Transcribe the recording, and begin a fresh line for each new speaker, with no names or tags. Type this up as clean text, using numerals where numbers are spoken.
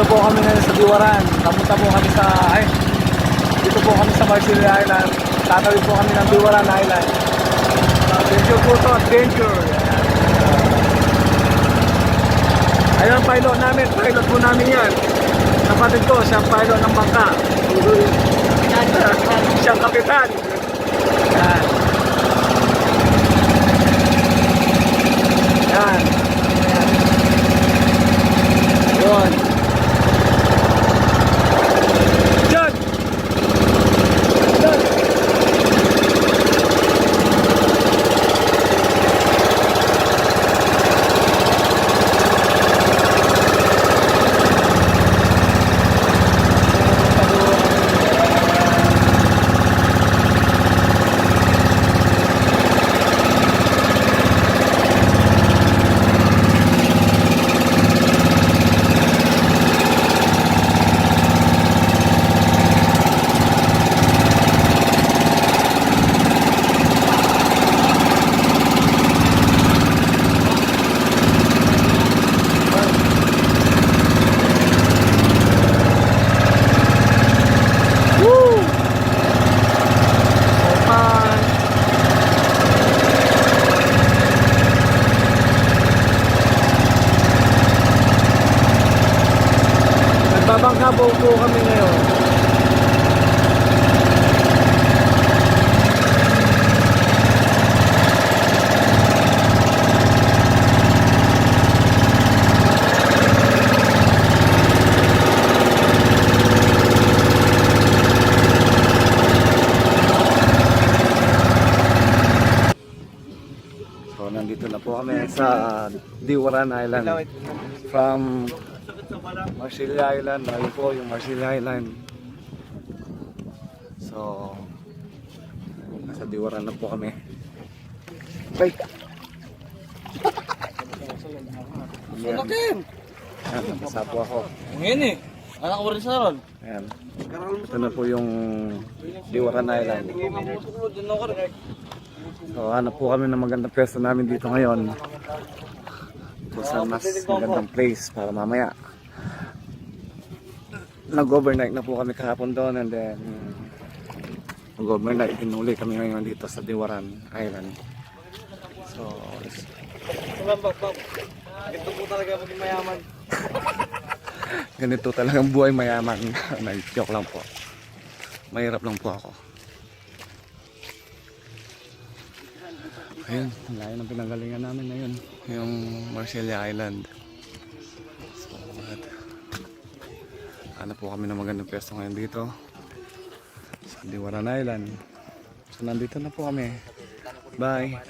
Dito po kami ngayon sa Diwaran. Papunta po kami sa, dito po kami sa Marsilia Island. Tatawid po kami ng Diwaran Island. Adventure po to, adventure. Ayun, pilot po namin yan. Kapatid ko, siyang pilot ng bangka. Siyang kapitan. Yan. Yan. Yun. Diyan! Diyan! Nagbabangka po kami ngayon. So nandito na po kami sa Diwaran Island from Marsilia Island. Ayun po yung Marsilia Island. So nasa Diwaran na po kami. Bye! Yan. Yan, nabasa po ako.
Ngayon eh. Anak ko rin sa ron.
Ayan. Ito na po yung Diwaran Island. So hanap po kami ng magandang pwesto namin dito ngayon. Kung saan mas magandang place para mamaya. Nag-overnight na po kami kahapon doon, and then nag-overnight din uli kami ngayon dito sa Diwaran Island. So
Ito po talaga maging mayaman.
ganito talagang buhay mayaman. Joke lang po. Mahirap lang po ako. Ayun, layo ng pinanggalingan namin na yun. Yung Marsilia Island. So, hanap po kami ng magandang pwesto ngayon dito sa Diwaran Island. So nandito na po kami. Bye!